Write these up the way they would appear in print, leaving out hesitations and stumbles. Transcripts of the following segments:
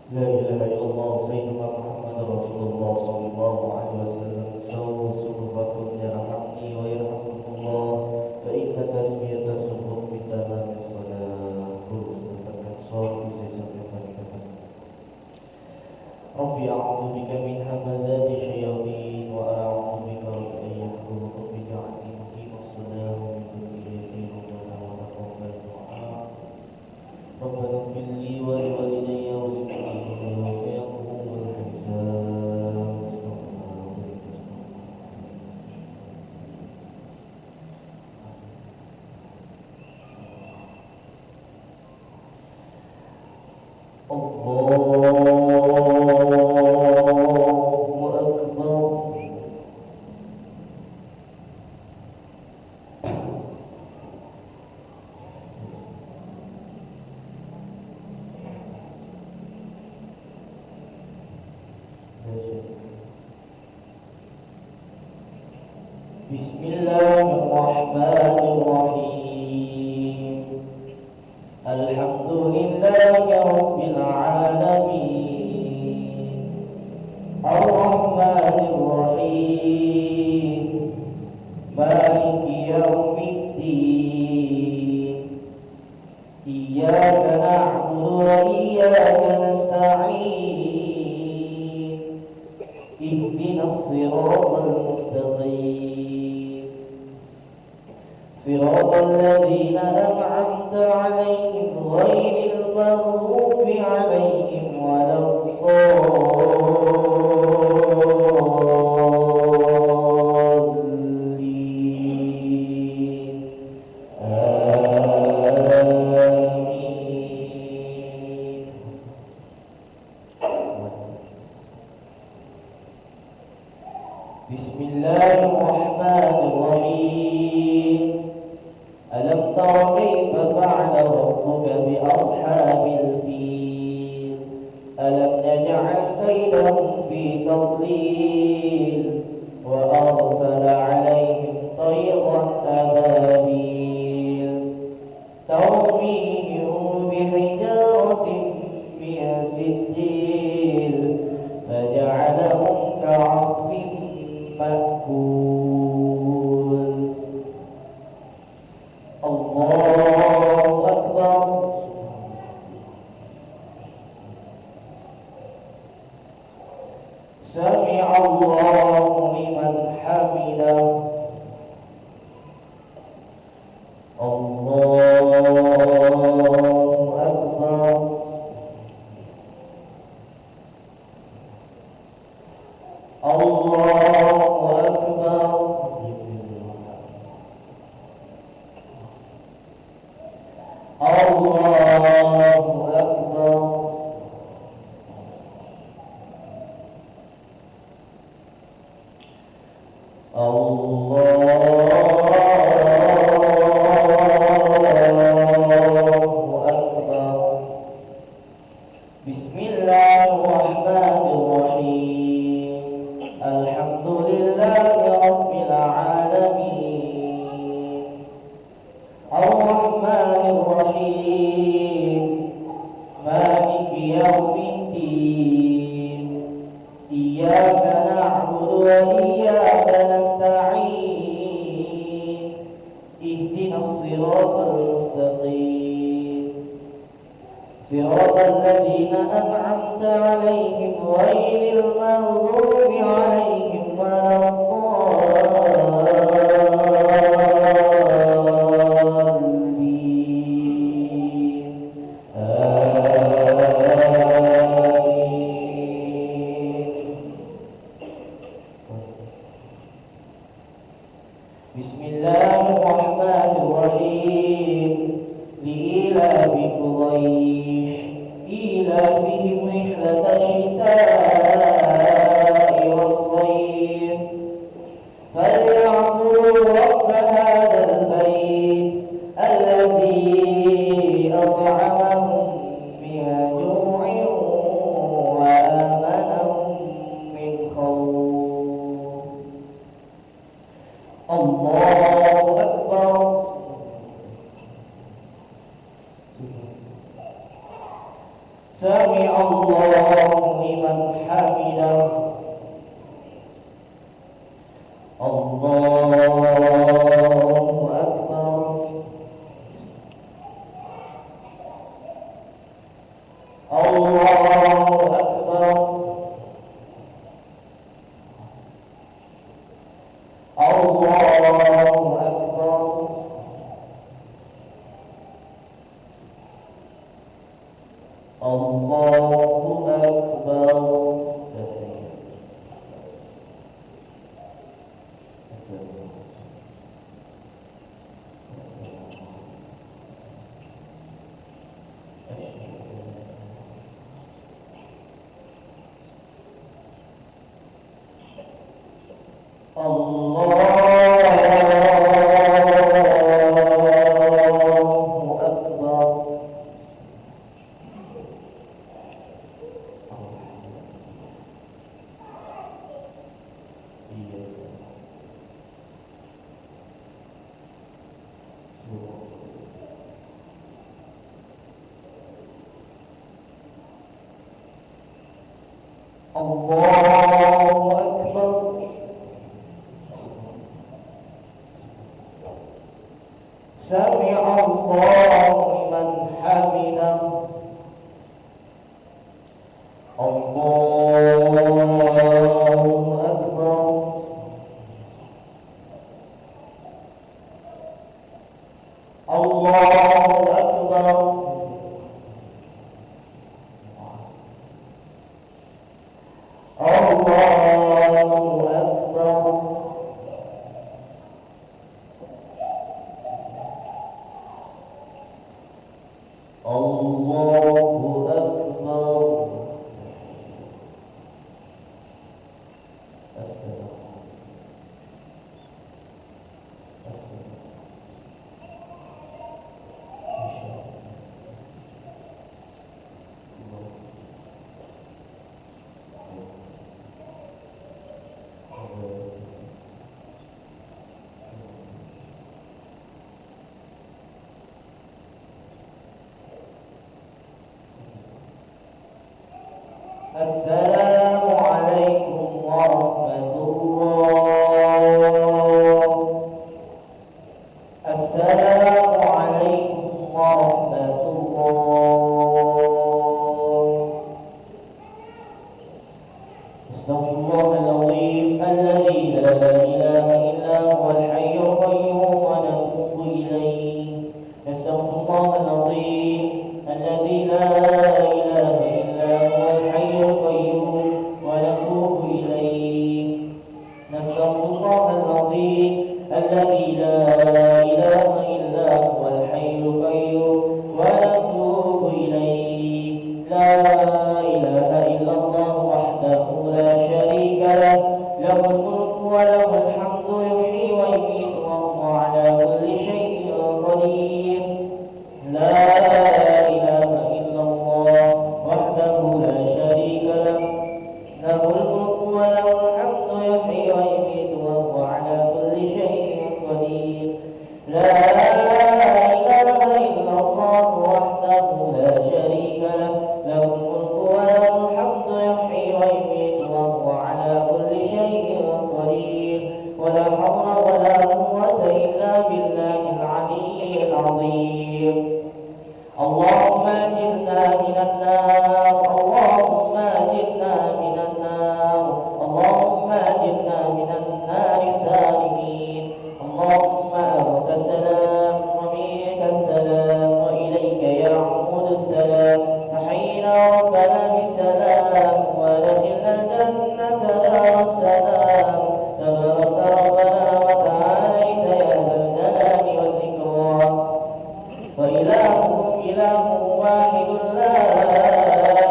لا إله إلا الله سيدنا محمد رسول الله صلى الله عليه وسلم سووا صحبكم يرحمني ويرحمكم الله فإن تسمية صحبة بتمام الصلاة terus mendapatkan sholat saya sampaikan kata Rabbi a'udhu bika min hamazati syayatin wa a'udhu bika rabbi an yahdurun rabbi ja'alni muqimas salah wa min dhurriyyati rabbana wa taqabbal du'a Rabbana ighfir li wa li walidayya wa lil mu'minina yawma yaqumul hisab. Allahu Akbar. Bismillahirrahmanirrahim. Alhamdulillahi rabbil alamin. Ar-Rahmanir-Rahim. Maliki yaumiddin. Iyyaka na'budu wa iyyaka nasta'in. Ihdinas siratal mustaqim. Siratal ladzina an'amta 'alaihim ghairil maghdubi 'alaihim waladdallin. Amin. Bismillahirrahmanirrahim. Alam tara kaifa fa'ala rabbuka bi ashabil fil. Alam naj'al kaydahum fi tadlil wa arsala 'alaihim tayran ababil tarmihim bihijaratin min sijil faja'alahum ka'asfin ma'kul. Allahu Akbar. Sami'allahu liman hamidah. Allahu Akbar. Allahu Akbar. Allahu Akbar. Allahu Akbar. Bismillahirrahmanirrahim. Alhamdulillahi rabbil alamin. Ar-Rahmanir-Rahim. Maliki yaumiddin. Iyyaka na'budu wa iyyaka nasta'in. Ihdinas siratal mustaqim. Siratal ladzina an'amta 'alaihim ghairil maghdubi 'alaihim waladdallin. Amin. Bismillahirrahmanirrahim. Li'ilafi Quraish ilafihim rihlatash shita'i was-sayf falya'budu rabb hadzal bait alladhi at'amahum min ju'in wa amanahum min khawf. Allahu Akbar. سمع الله لمن حمده. الله أكبر. الله أكبر. الله أكبر. الله أكبر. سمع الله لمن حمده. الله أكبر. الله أكبر. السلام عليكم ورحمة الله. السلام عليكم ورحمة الله. استغفر الله العظيم الذي لا إله إلا هو الحي القيوم ونتوب إليه. استغفر الله العظيم الذي لا إله إلا هو الحي القيوم ونتوب إليه. نستغفر الله العظيم الذي لا إله إلا هو الحي القيوم ونتوب إليه. لا إله إلا الله وحده لا شريك له، له الملك وله الحمد يحيي ويميت وهو على كل شيء قدير. لا إله إلا الله وحده لا شريك له، له الملك وله الحمد يحيي ويميت وهو على كل شيء قدير. لا إله إلا الله وحده لا شريك له، له الملك وله الحمد يحيي ويميت وهو على كل شيء قدير. ولا حول ولا قوة إلا بالله العلي العظيم. اللهم أجرنا من النار. اللهم أجرنا من النار. اللهم أجرنا من النار سالمين. اللهم أنت السلام ومنك السلام وإليك يعود السلام. فحينا ربنا بالسلام وادخلنا الجنة دار السلام. تبارك ربنا وتعاليت يا ذا الجلال والإكرام. وإلهكم إله واحد لا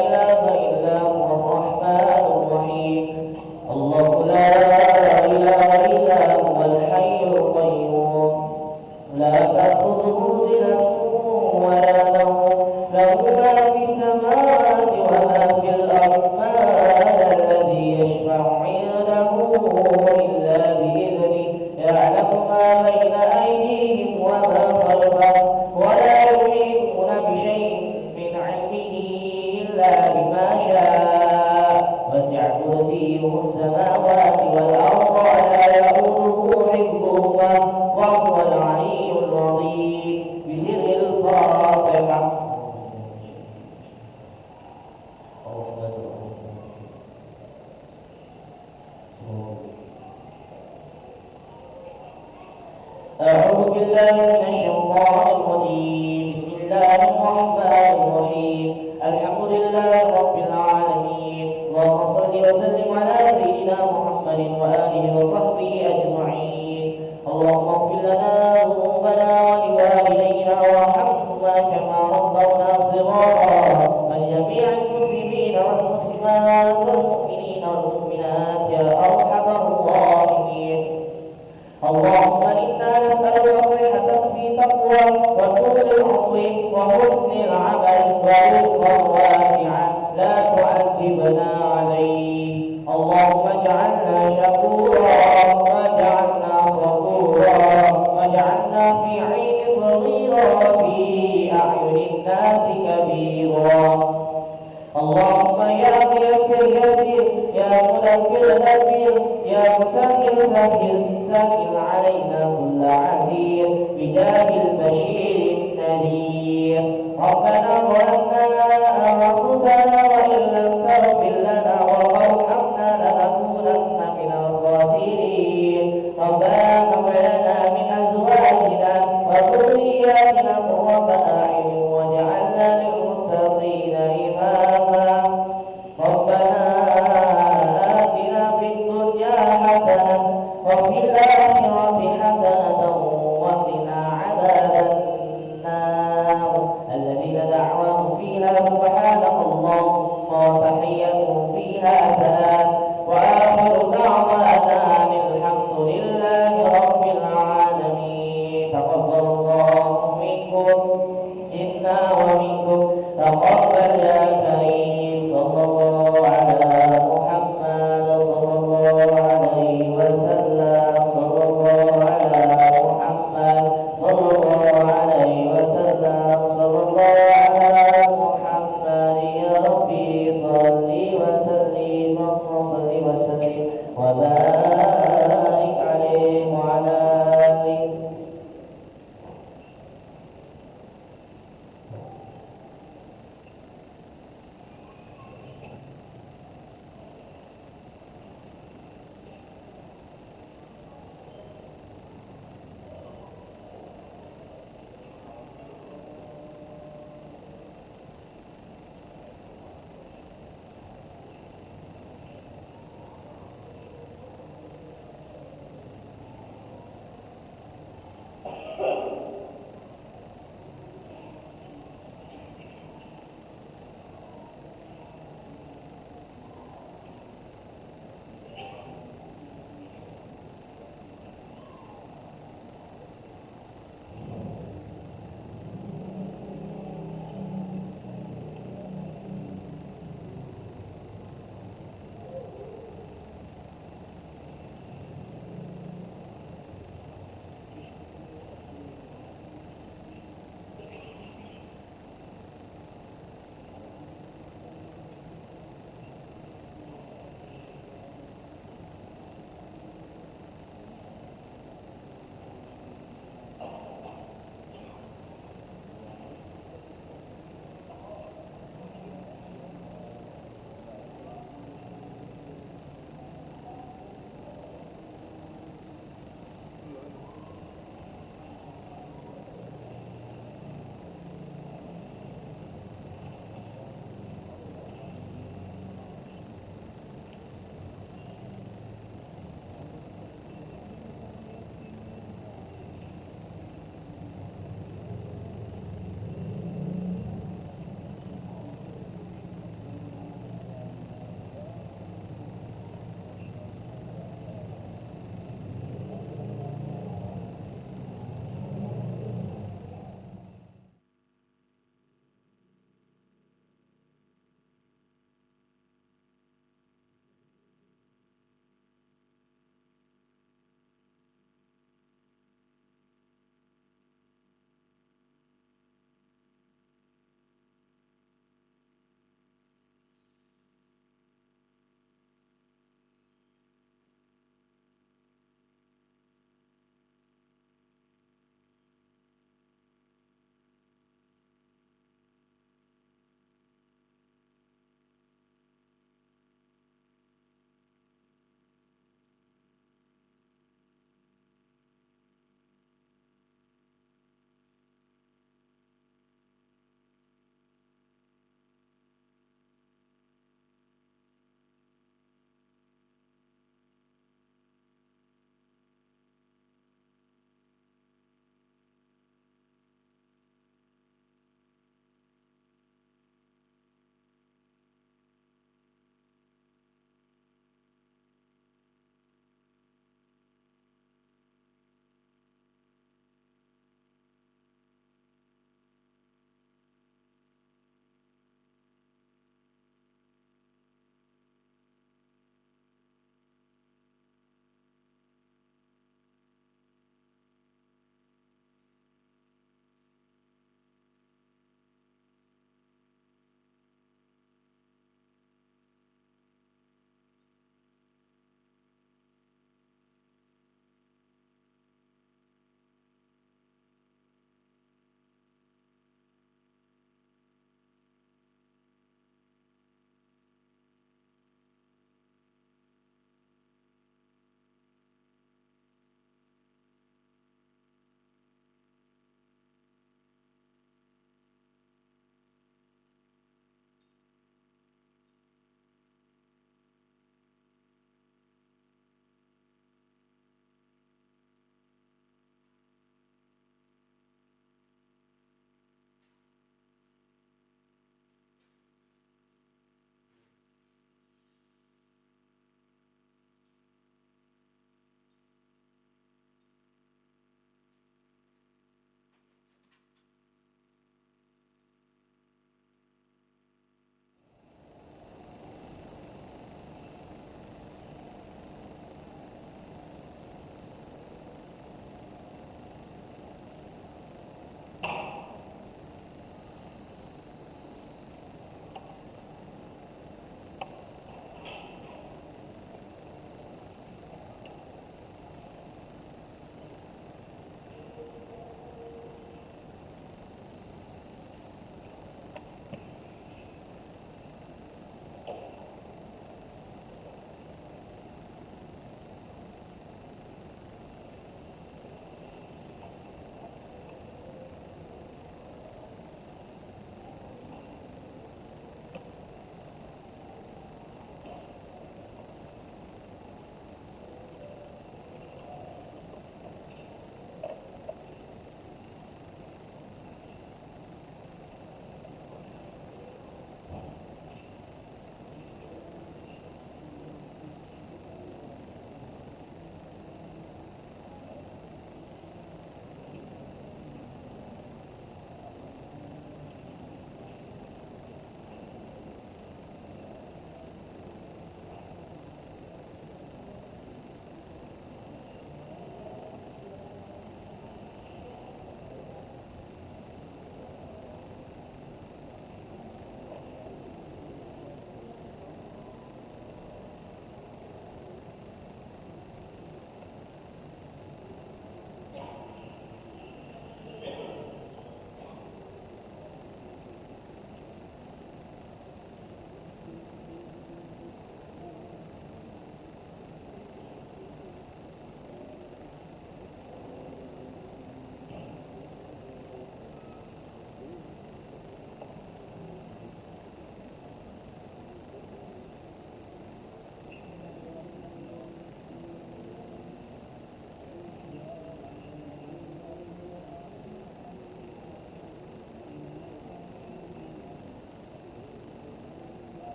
إله إلا هو الرحمن الرحيم. الله لا إله إلا هو الحي القيوم، لا تأخذه سنة ولا نوم، له ما في السماوات وما في الأرض. ما الذي يشفع عنده إلا بإذنه، يعلم ما بين أيديهم وما خلفهم، ولا يحيطون بشيء من الله ما شاء وسع كرسيه السماوات والأرض ولا يؤوده حفظهما وهو العلي العظيم. بسر الفاتحة. أعوذ بالله من الشيطان الرجيم. بسم الله الرحمن الرحيم. الحمد لله رب العالمين. اللهم صل وسلم على سيدنا محمد وآله وصحبه أجمعين. اللهم اغفر لنا ذنوبنا ولوالدينا وارحمهما كما ربونا صغارا ولجميع المسلمين والمسلمات والمؤمنين والمؤمنات يا أرحم الراحمين. اللهم إنا نسألك صحة في تقوى وطول العمر وحسن العمل ورزقا واسعا لا تعذبنا عليه. اللهم اجعلنا شكورا واجعلنا صبورا واجعلنا في عين صغيرا وفي أعين الناس كبيرا. اللهم يا ميسر يسر يا مدبر دبر يا مسهل سهل سهل علينا كل عسير بجاه البشير النذير. ربنا ظلمنا أنفسنا وإن لم تغفر لنا وترحمنا لنكونن من الخاسرين. ربنا هب لنا من أزواجنا وذرياتنا قرة أعين واجعلنا للمتقين إماما. ربنا آتنا في الدنيا حسنة وفي الآخرة حسنة وقنا عذاب النار. الذين دعواهم فيها سبحانك اللهم وتحيتهم فيها سلام وآخر دعوانا أن الحمد لله رب العالمين. تقبل الله منكم منا ومنكم تقبل يا كريم. صلى الله على محمد صلى الله عليه وسلم. صلى الله على محمد صلى الله عليه وسلم. صلى الله على محمد يا ربي صل وسلم وصل وسلم وبارك عليه وعلى آله.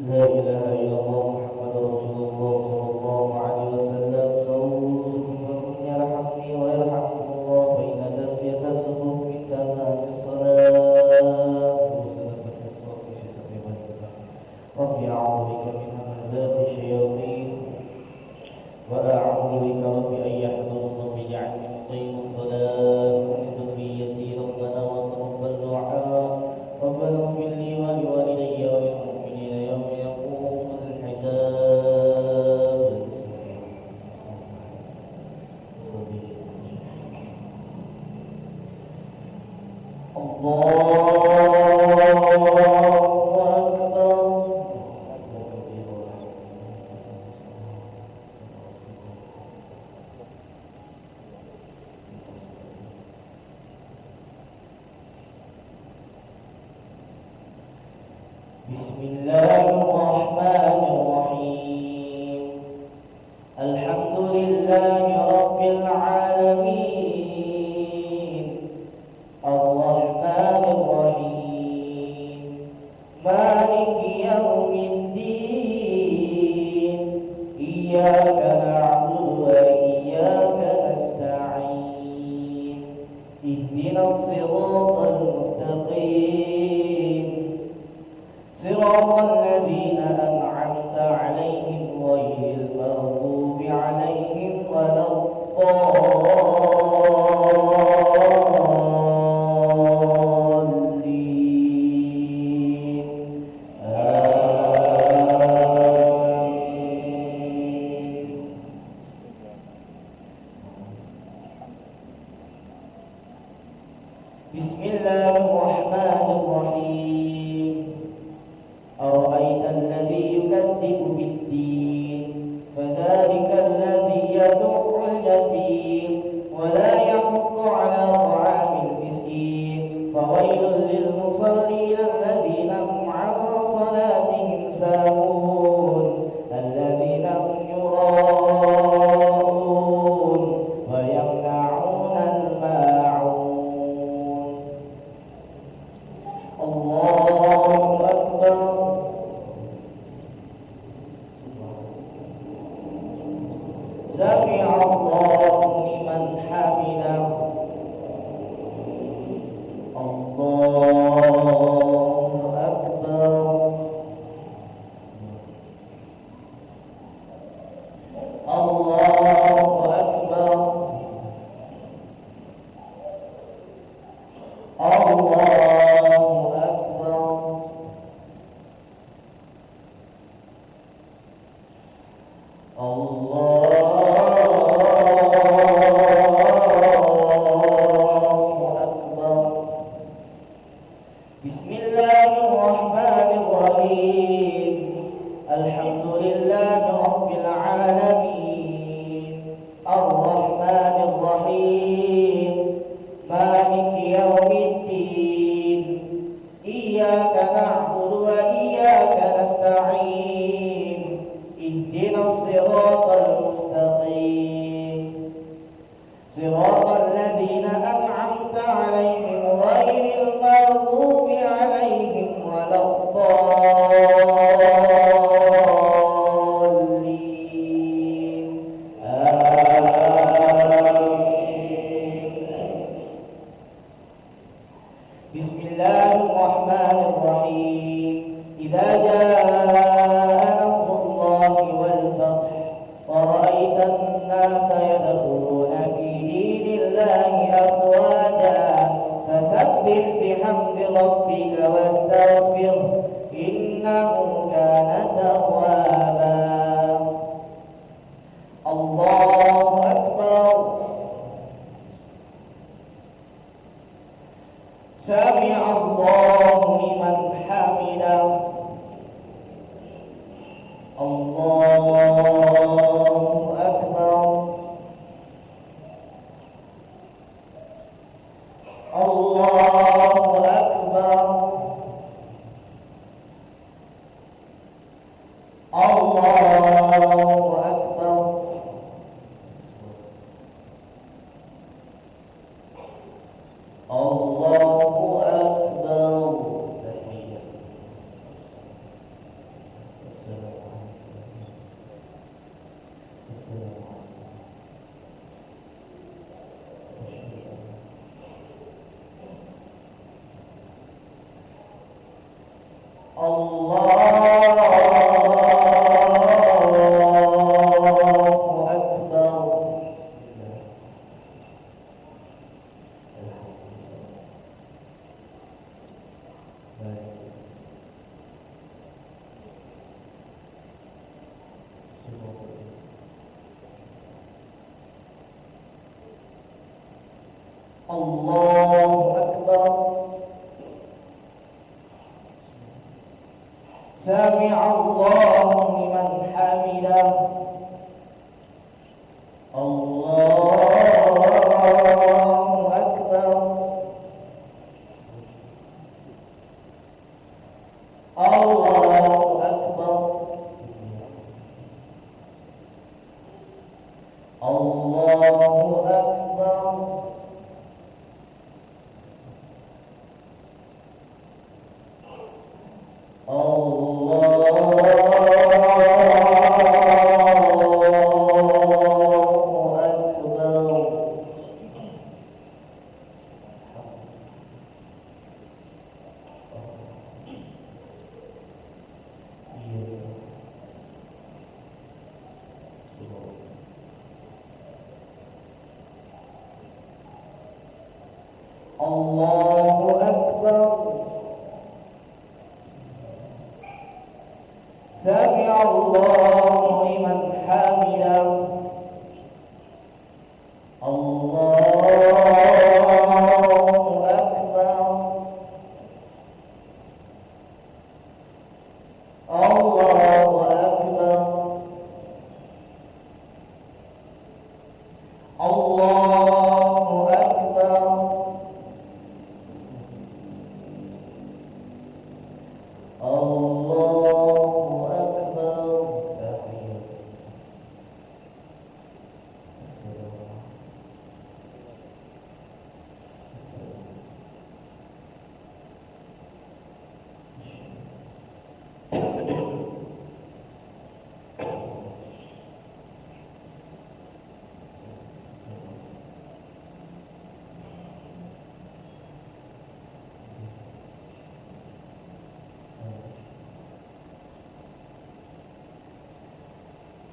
لا إله إلا الله محمد رسول الله صلى الله عليه وسلم. سووا صفوفكم يرحمني ويرحمكم الله، فإن تسوية الصفوف من تمام الصلاة. ربي أعوذ بك من همزات الشياطين وأعوذ بك رب أن يحضرون، رب اجعلني مقيم الصلاة ومن ذريتي ربنا وتقبل دعاء. ربنا اغفر لي ولوالدي وللمؤمنين يوم يقوم الحساب. الله Bismillahirrahmanirrahim. Alhamdulillahi rabbil alamin. Ar-Rahmanir-Rahim. Maliki yaumiddin. Iyyaka na'budu wa iyyaka nasta'in. Ihdinas siratal mustaqim. Siratal ladzina an'amta 'alaihim ghairil maghdubi 'alaihim waladdallin. Amin. Bismillahirrahmanirrahim. أرأيت الذي يكذب بالدين فذلك الذي يدع اليتيم ولا يحض على طعام المسكين فويل للمصلين الذين هم عن صلاتهم ساهون الذين هم يراءون ويمنعون الماعون. الله أكبر. سمع الله لمن حمده. الله أكبر. الله أكبر. الله أكبر. Bismillahirrahmanirrahim. Alhamdulillahi rabbil alamin. Ar-Rahmanir-Rahim. Maliki yaumiddin. Iyyaka na'budu wa iyyaka nasta'in. Ihdinas siratal mustaqim. Siratal ladzina an'amta 'alaihim ghairil maghdubi 'alaihim waladdallin. Amin. Bismillahirrahmanirrahim. Idza jaa nasrullahi wal fath wa ra'aitan nasa yadkhuluna fi dinil Allahu Akbar. Sami'allahu liman hamidah. Allahu Akbar. Allahu Akbar. Allahu Akbar. Allahu Akbar. Sami'allahu liman hamidah. Allahu Akbar. Allahu Akbar. Allahu Akbar. Allahu Akbar.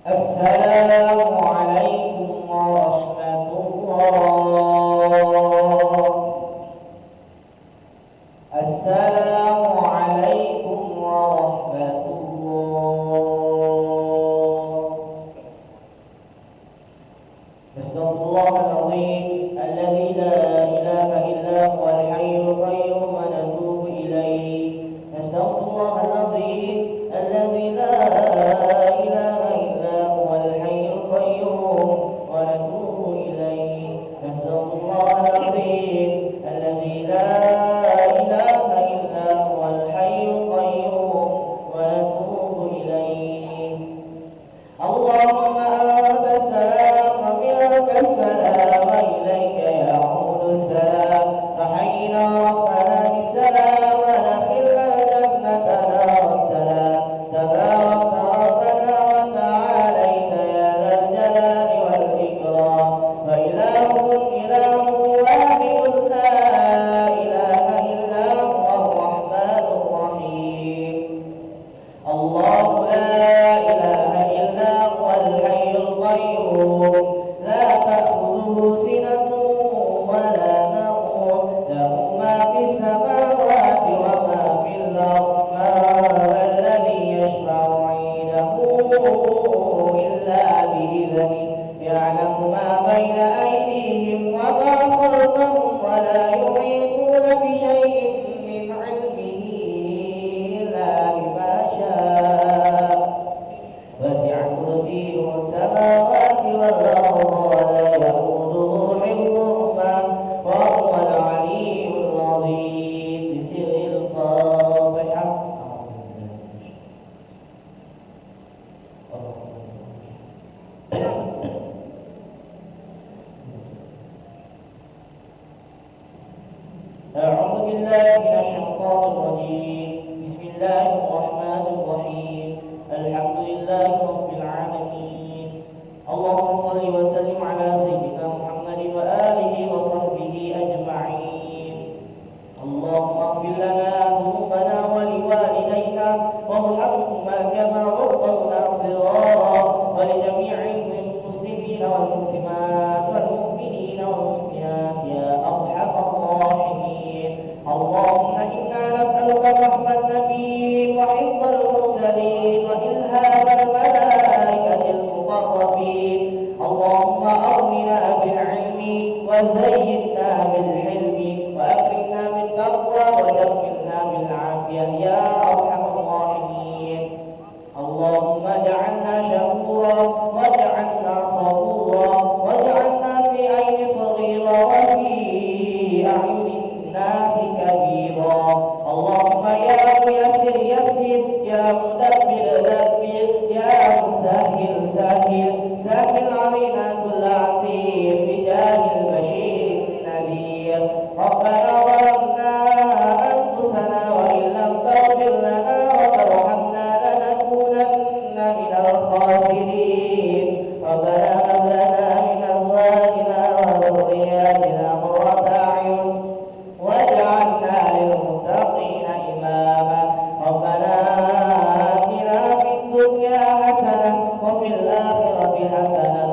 Assalamu alaikum warahmatullah. Assalamu alaikum warahmatullah. Astaghfirullahaladzim alladzi la ilaha illa huwal hayyul qayyum wa natubu ilaih. Astaghfirullahaladzim alladzi la ilaha illa huwal hayyul qayyum wa natubu ilaih. Astaghfirullahaladzim alladzi la ilaha illa huwal hayyul qayyum wa natubu ilaih. Allahumma anta salam wa minka salam wa ilayka ya'udu salam. Fahayyina rabbana bisalam wa adkhilna jannata dar salam. Tabarakta rabbana wa ta'alayta ya dhal jalali wal ikram. Wa ilahukum ilahun wahidun la ilaha illa huwa ar-rahmanur rahim. Allahu la ilaha illa huwal hayyul qayyum. La ta'khudhuhu sinatun wa la nawm. Lahu ma fis samawati wa ma fil ardh. Ma alladhi yashfa'u 'indahu illa bi'idhnihi. Ya'lamu ma bayna aydihim wa ma khalfahum wa la yuhituna bi shay'in min 'ilmihi illa bima sha'a. وسع كرسيه السماوات والأرض ولا يئوده حفظهما وهو العلي العظيم. بسر الفاتحة. أعوذ بالله من الشيطان الرجيم. بسم الله الرحمن الرحيم. الحمد لله رب العالمين. اللهم صل وسلم على سيدنا محمد وآله وصحبه أجمعين. اللهم اغفر لنا ذنوبنا ولوالدينا اللهم أغننا بالعلم وزينا بالحلم وأكرمنا بالتقوى وجملنا بالعافية يا أرحم الراحمين. اللهم اجعلنا شكورا واجعلنا صبورا واجعلنا في عين صغيرة وفي أعين الناس كبيرا. اللهم يا ميسر يسر يا مدبر دبر يا مسهل سهل سهل علينا كل عسير بجاه البشير النذير. ربنا ظلمنا أنفسنا وإن لم تغفر لنا وترحمنا لنكونن من الخاسرين. ربنا هب لنا من أزواجنا وذرياتنا قرة أعين واجعلنا للمتقين إماما. ربنا آتنا في الدنيا حسنة وفي الآخرة حسنة